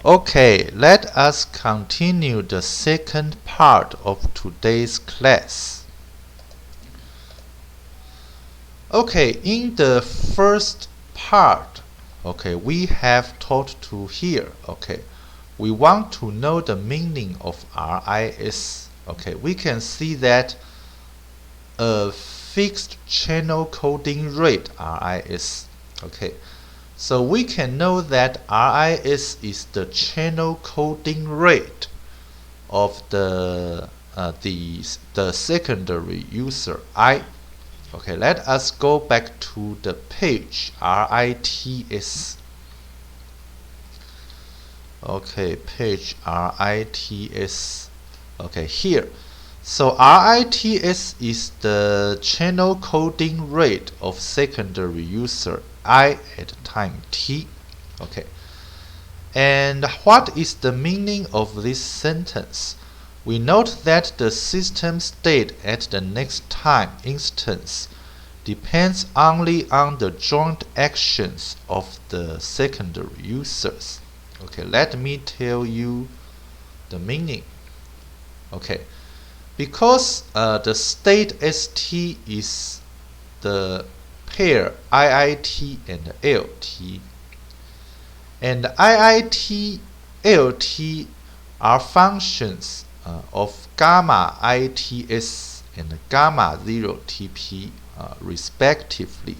Okay, let us continue the second part of today's class. Okay, in the first part, okay, we have taught to here, okay, we want to know the meaning of RIS. Okay, we can see that a fixed channel coding rate RIS. Okay, so we can know that RIS is the channel coding rate of the secondary user I. Okay, let us go back to the page RITS. Okay, page RITS. Okay, here. So RITS is the channel coding rate of secondary user I at time t. Okay. And what is the meaning of this sentence? We note that the system state at the next time instance depends only on the joint actions of the secondary users. Okay, let me tell you the meaning. Okay, because the state st is the pair IIT and LT, and IIT, LT are functions of gamma ITS and gamma 0 TP respectively,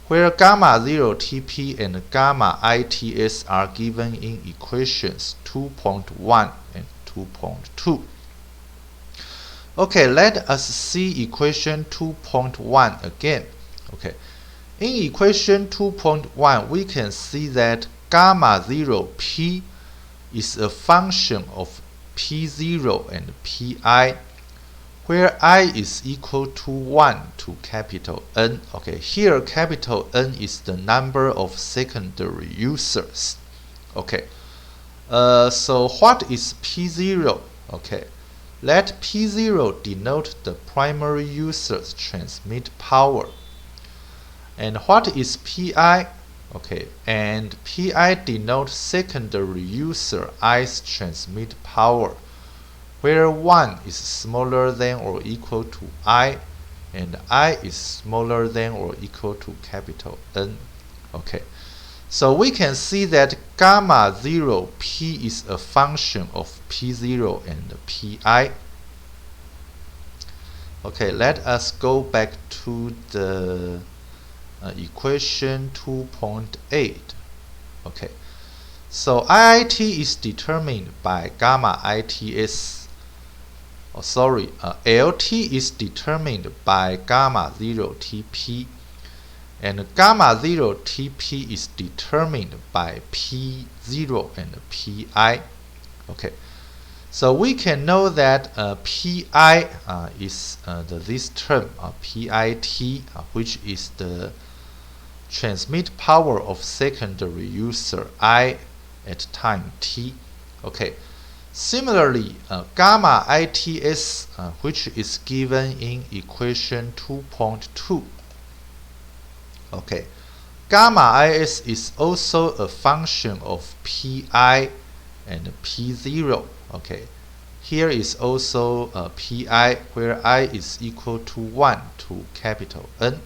where gamma 0 TP and gamma ITS are given in equations 2.1 and 2.2. Okay, let us see equation 2.1 again. Okay, in equation 2.1 we can see that gamma 0 P is a function of P0 and Pi, where I is equal to 1 to capital N. Okay, here capital N is the number of secondary users. Okay, so what is P0? Okay, let P0 denote the primary user's transmit power. And what is Pi? Okay, and Pi denotes secondary user I's transmit power, where 1 is smaller than or equal to I, and I is smaller than or equal to capital N. Okay, so we can see that gamma 0 P is a function of P0 and Pi. Okay, let us go back to the equation 2.8. Okay, so IIT is determined by gamma ITS. LT is determined by gamma 0 TP, and gamma 0 TP is determined by P0 and Pi. Okay, so we can know that Pi is this term PIT, which is the transmit power of secondary user I at time t. Okay, similarly gamma ITS, which is given in equation 2.2. Okay, gamma IS is also a function of Pi and P0. Okay, here is also Pi, where I is equal to 1 to capital N.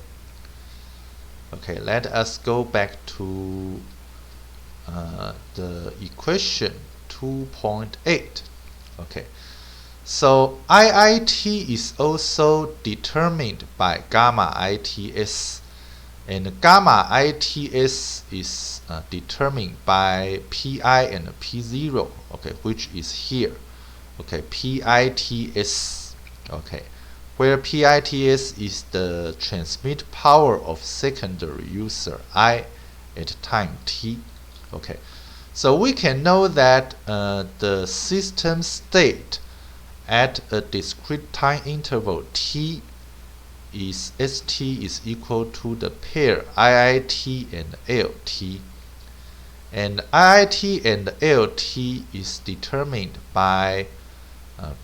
Okay, let us go back to the equation 2.8. Okay, so IIT is also determined by gamma ITS, and gamma ITS is determined by Pi and P0. Okay, which is here. Okay, PITS. Okay, where PITS is the transmit power of secondary user I at time t. Okay, so we can know that the system state at a discrete time interval t is st is equal to the pair IIT and LT, and IIT and LT is determined by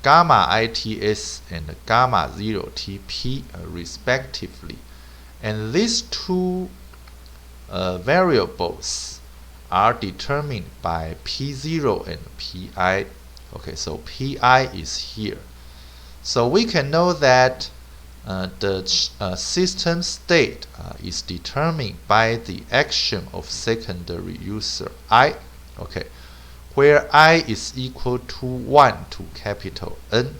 gamma ITS and gamma 0 TP respectively, and these two variables are determined by P0 and Pi. Okay, so Pi is here. So we can know that the system state is determined by the action of secondary user I, okay, where I is equal to 1 to capital N.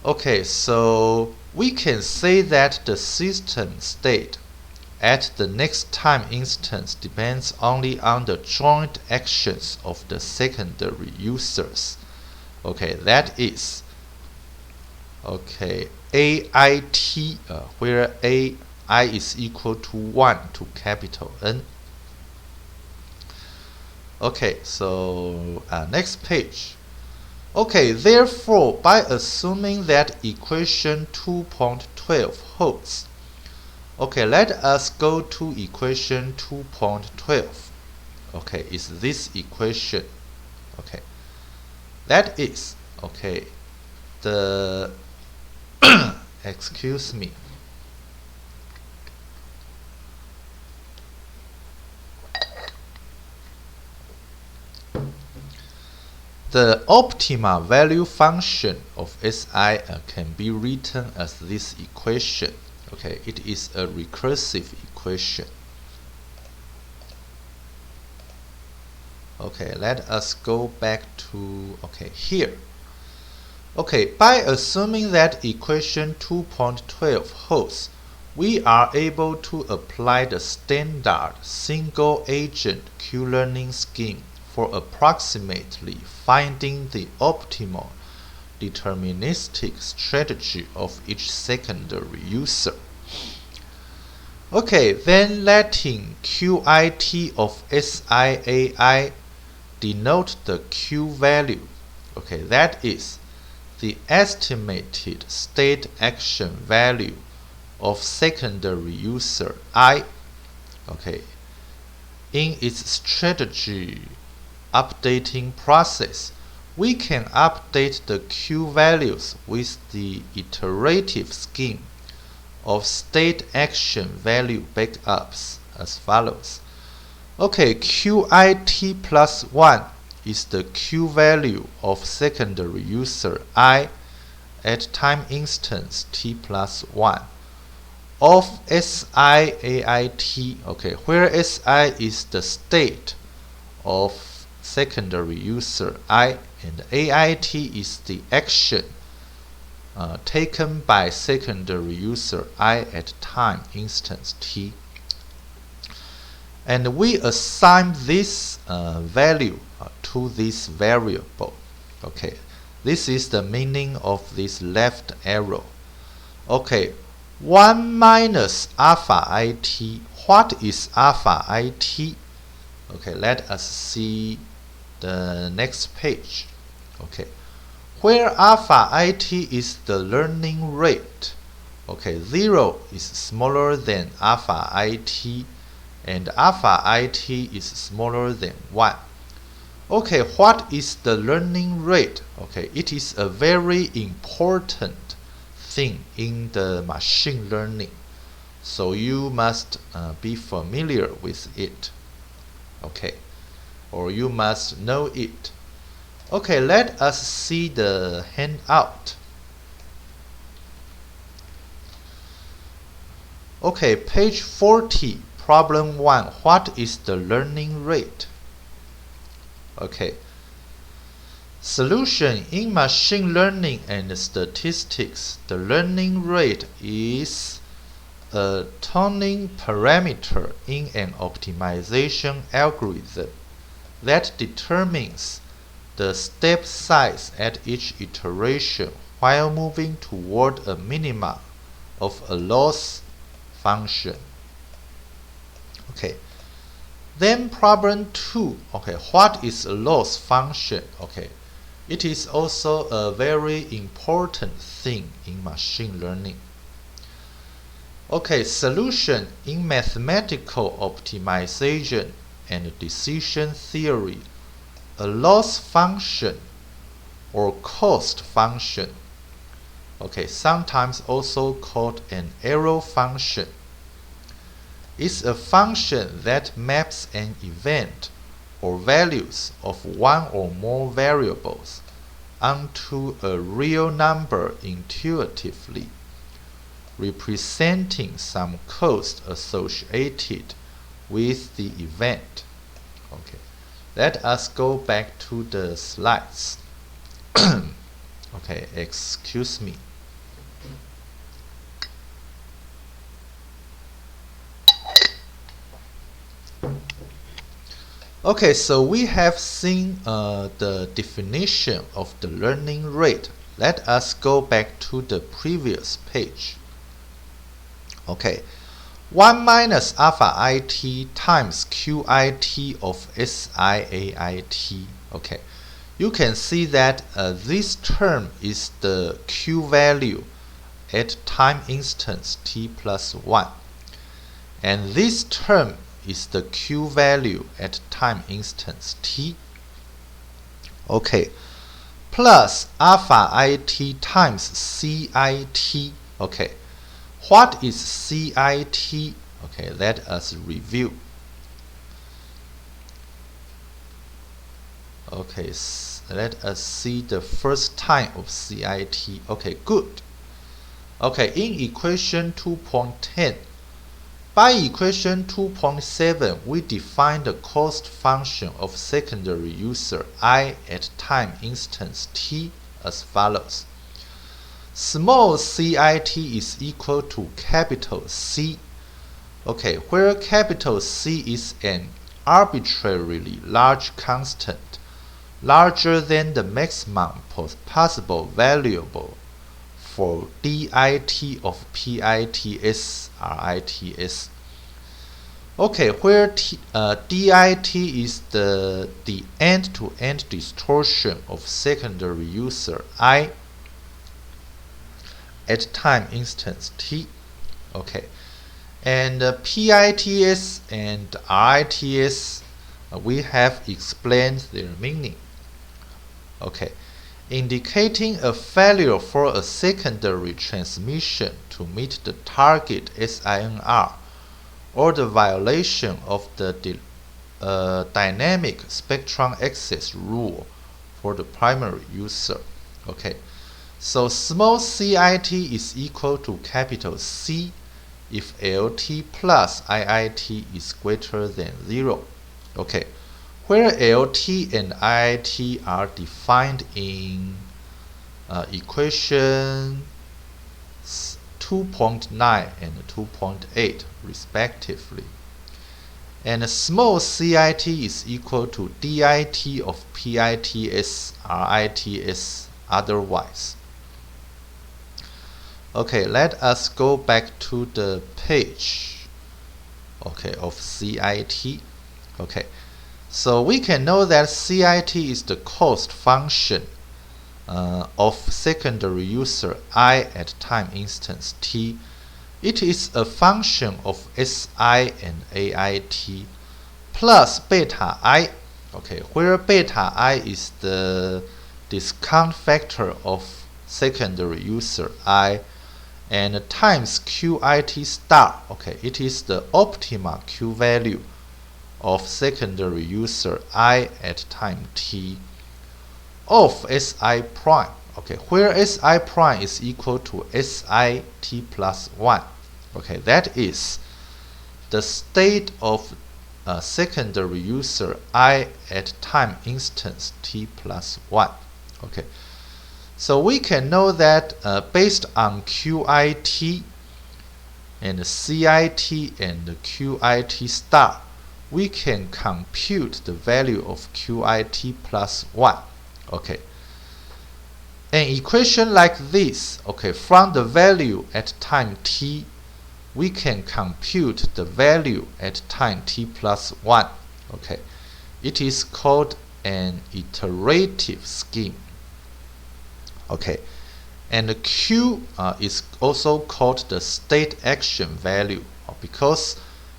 Okay, so we can say that the system state at the next time instance depends only on the joint actions of the secondary users. Okay, that is AIT, where AI is equal to 1 to capital N. Okay, so next page. Okay, therefore, by assuming that equation 2.12 holds, okay, let us go to equation 2.12. Okay, is this equation. Okay, that is, okay, the excuse me. The optimal value function of Si can be written as this equation. Okay, it is a recursive equation. Okay, let us go back to here. Okay, by assuming that equation 2.12 holds, we are able to apply the standard single agent Q-learning scheme for approximately finding the optimal deterministic strategy of each secondary user. Okay, then letting QIT of SIAI denote the Q value. Okay, that is the estimated state action value of secondary user I. Okay, in its strategy updating process, we can update the Q values with the iterative scheme of state action value backups as follows. Okay, QIT plus 1 is the Q value of secondary user I at time instance t plus 1 of SIAIT, okay, where Si is the state of secondary user I and AIT is the action taken by secondary user I at time instance t. And we assign this value to this variable. Okay, this is the meaning of this left arrow. Okay, 1 minus alpha it. What is alpha it? Okay, let us see the next page. Okay, where alpha it is the learning rate. Okay, 0 is smaller than alpha it and alpha it is smaller than 1. Okay, what is the learning rate? Okay, it is a very important thing in the machine learning, so you must be familiar with it. Okay, or you must know it. Okay, let us see the handout. Okay, page 40, problem 1. What is the learning rate? Okay. Solution: in machine learning and statistics, the learning rate is a tuning parameter in an optimization algorithm that determines the step size at each iteration while moving toward a minima of a loss function. Okay. Then problem 2. Okay, what is a loss function? Okay, it is also a very important thing in machine learning. Okay, solution: in mathematical optimization and decision theory, a loss function or cost function, okay, sometimes also called an error function, is a function that maps an event or values of one or more variables onto a real number intuitively, representing some cost associated with the event. Okay, let us go back to the slides. Okay, excuse me. Okay, so we have seen the definition of the learning rate. Let us go back to the previous page. Okay, 1 minus alpha it times qit of siait. Okay, you can see that this term is the q value at time instance t plus 1. And this term is the q value at time instance t. Okay, plus alpha it times cit. Okay, what is cit? Okay, let us review. Okay, let us see the first time of cit. Okay, good. Okay, in equation 2.10, by equation 2.7, we define the cost function of secondary user I at time instance t as follows. Small cit is equal to capital C. Okay, where capital C is an arbitrarily large constant, larger than the maximum possible variable for dit of pits rits. Okay, where dit is the end-to-end distortion of secondary user I at time instance t. Okay, and pits and rits, we have explained their meaning. Okay, indicating a failure for a secondary transmission to meet the target SINR, or the violation of the dynamic spectrum access rule for the primary user. Okay, so small cit is equal to capital C if LT plus IIT is greater than 0. Okay, where LT and IIT are defined in equation 2.9 and 2.8 respectively. And small cit is equal to dit of pits rits otherwise. Okay, let us go back to the page, okay, of CIT. Okay, so we can know that CIT is the cost function of secondary user I at time instance t. It is a function of Si and AIT plus beta I, okay, where beta I is the discount factor of secondary user I, and times QIT star, okay, it is the optimal Q value of secondary user I at time t of Si prime, okay, where Si prime is equal to SIT plus 1. Okay, that is the state of secondary user I at time instance t plus 1. Okay, so we can know that based on QIT and CIT and QIT star, we can compute the value of QIT plus 1. Okay, an equation like this, okay, from the value at time t, we can compute the value at time t plus 1. Okay, it is called an iterative scheme. Okay, and the Q is also called the state action value, because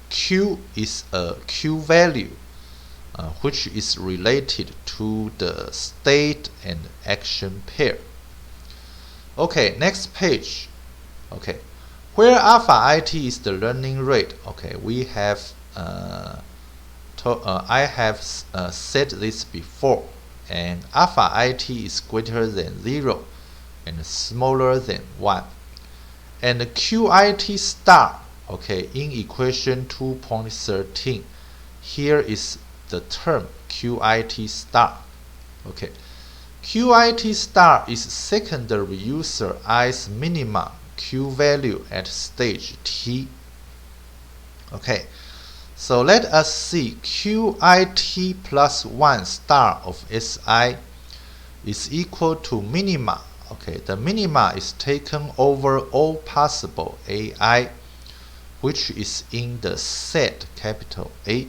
Q is a Q value which is related to the state and action pair. Okay, next page. Okay, where alpha IT is the learning rate. Okay, we have I have said this before, and alpha IT is greater than 0 and smaller than 1. And QIT star, okay, in equation 2.13, here is the term QIT star. Okay, QIT star is secondary user I's minimum Q value at stage T. Okay, so let us see QIT plus 1 star of SI is equal to minima. Okay, the minima is taken over all possible AI, which is in the set capital A.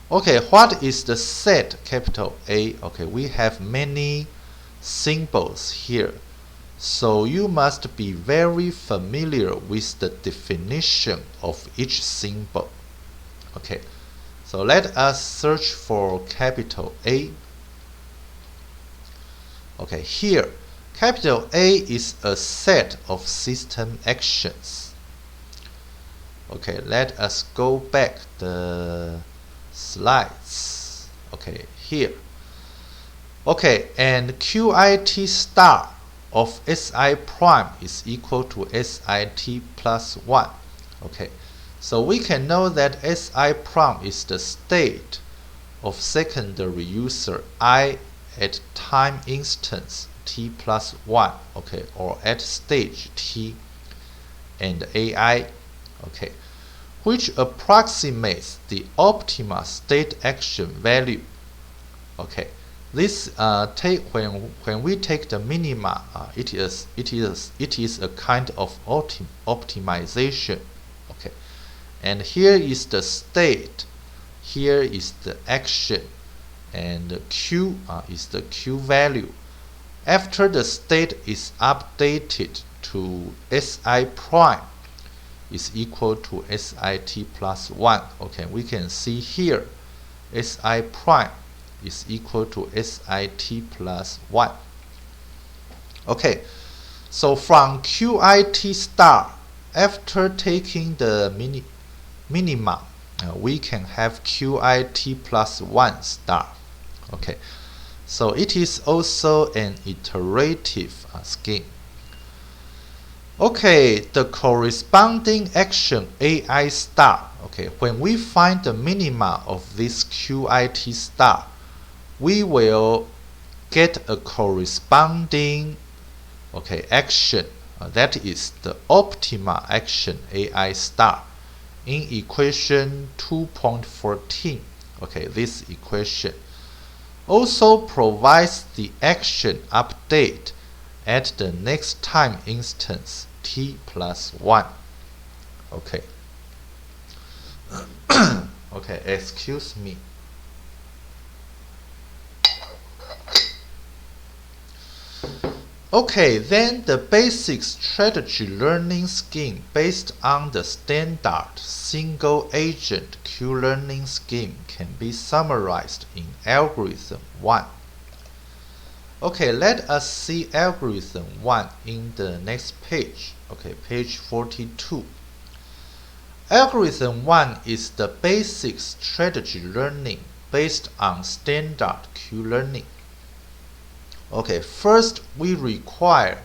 Okay, what is the set capital A? Okay, we have many symbols here, so you must be very familiar with the definition of each symbol. Okay, so let us search for capital A. Okay, here capital A is a set of system actions. Okay, let us go back the slides. Okay, here. Okay, and QIT star of SI prime is equal to SIT plus 1. Okay, so we can know that SI prime is the state of secondary user I at time instance T plus 1, okay, or at stage T, and AI, okay, which approximates the optimal state action value. Okay, this when we take the minima, it is a kind of optimization. Okay, and here is the state, here is the action, and Q is the Q value. After the state is updated to SI prime is equal to SIT plus 1. Okay, we can see here SI prime is equal to SIT plus 1. Okay, so from QIT star, after taking the minimum, we can have QIT plus 1 star. Okay, so it is also an iterative scheme. Okay, the corresponding action AI star. Okay, when we find the minima of this QIT star, we will get a corresponding action, that is the optimal action AI star in equation 2.14. Okay, this equation also provides the action update at the next time instance T plus 1. Okay. Okay, excuse me. Okay, then the basic strategy learning scheme based on the standard single agent Q-learning scheme can be summarized in algorithm 1. Okay, let us see algorithm 1 in the next page. Okay, page 42. Algorithm 1 is the basic strategy learning based on standard Q-learning. Okay, first we require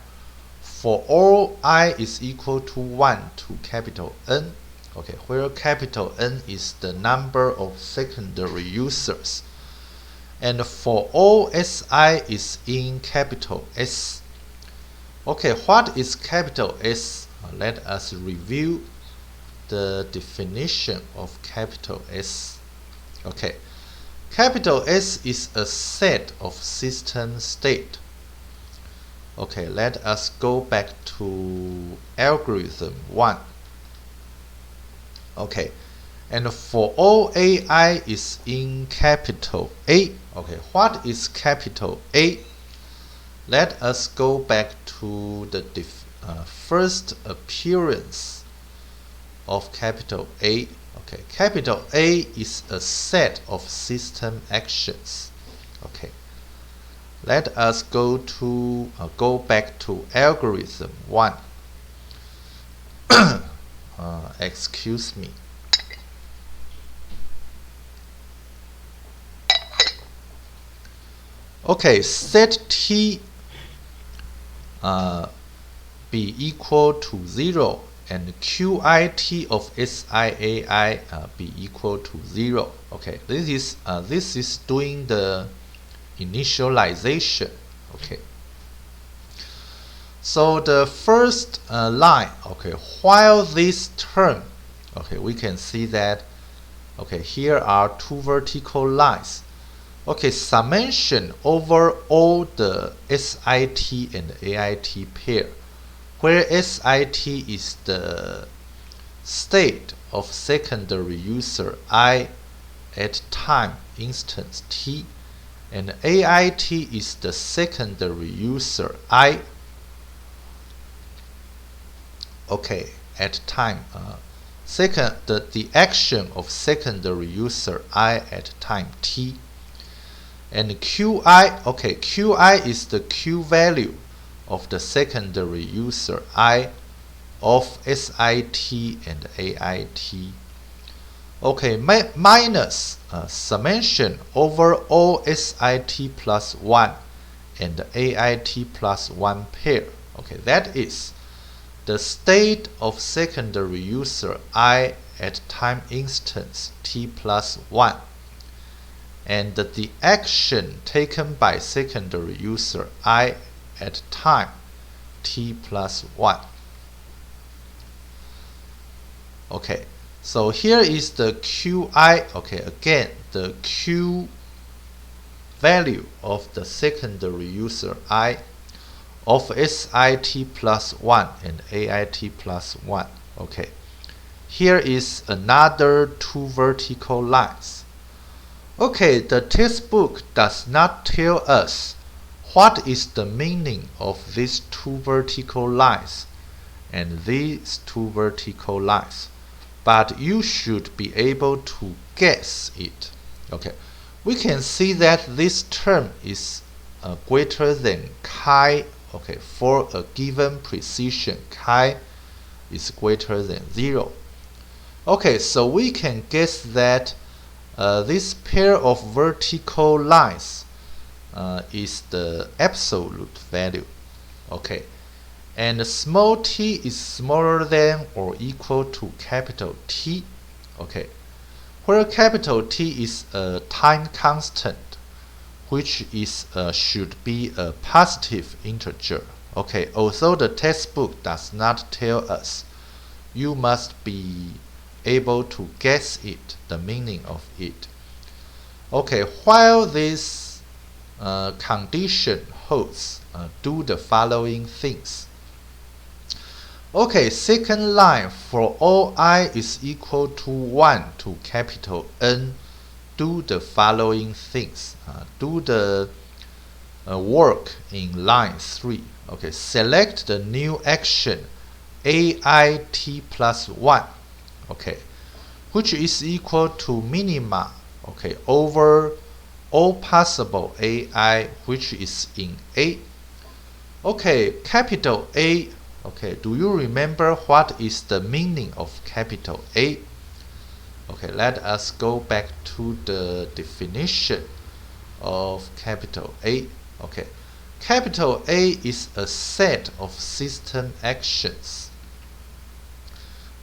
for all I is equal to 1 to capital N, okay, where capital N is the number of secondary users, and for all SI is in capital S. Okay, what is capital S? Let us review the definition of capital S. Okay, capital S is a set of system state. Okay, let us go back to algorithm 1. Okay, and for all AI is in capital A. Okay, what is capital A? Let us go back to the first appearance of capital A. Okay, capital A is a set of system actions. Okay, let us go back to algorithm 1. excuse me. Okay, set t be equal to 0 and QIT of SIAI be equal to 0. Okay, this is doing the initialization. Okay, so the first line, okay, while this term, okay, we can see that, okay, here are two vertical lines. Okay, summation over all the SIT and AIT pair, where SIT is the state of secondary user I at time instance t, and AIT is the secondary user I, okay, at time the action of secondary user I at time t. And QI, okay, QI is the Q value of the secondary user I of SIT and AIT. Okay, minus summation over all SIT plus 1 and AIT plus 1 pair. Okay, that is the state of secondary user I at time instance t plus 1. And the action taken by secondary user I at time t plus 1. Okay, so here is the QI, okay, again, the Q value of the secondary user I of SIT plus 1 and AIT plus 1. Okay, here is another two vertical lines. Okay, the textbook does not tell us what is the meaning of these two vertical lines and these two vertical lines, but you should be able to guess it. Okay, we can see that this term is greater than chi. Okay, for a given precision, chi is greater than 0. Okay, so we can guess that this pair of vertical lines is the absolute value. Okay, and small t is smaller than or equal to capital T. Okay, where capital T is a time constant, which is should be a positive integer. Okay, although the textbook does not tell us, you must be able to guess it, the meaning of it. Okay, while this condition holds, do the following things. Okay, second line, for all I is equal to 1 to capital N, do the following things. Do the work in line 3. Okay, select the new action AIT plus 1. Okay, which is equal to minima, okay, over all possible AI which is in A. Okay, capital A, okay, do you remember what is the meaning of capital A? Okay, let us go back to the definition of capital A. Okay, capital A is a set of system actions.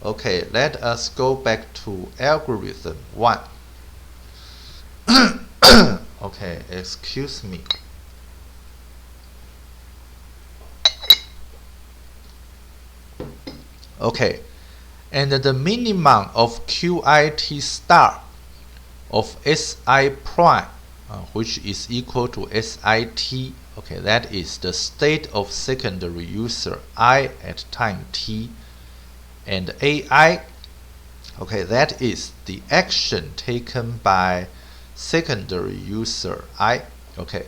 Okay, let us go back to algorithm 1. Okay, excuse me. Okay, and the minimum of QIT star of SI prime, which is equal to SIT, okay, that is the state of secondary user I at time t, and AI, okay, that is the action taken by secondary user I. Okay,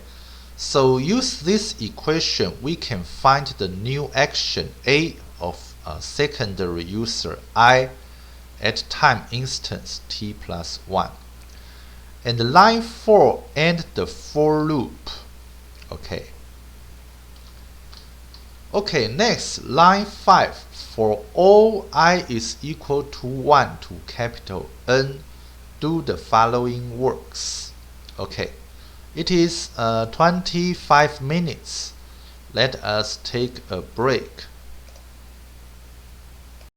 so use this equation, we can find the new action A of secondary user I at time instance t plus 1. And line 4 end the for loop. Okay, Okay, next, line 5. For all I is equal to 1 to capital N, do the following works. Okay, it is 25 minutes. Let us take a break.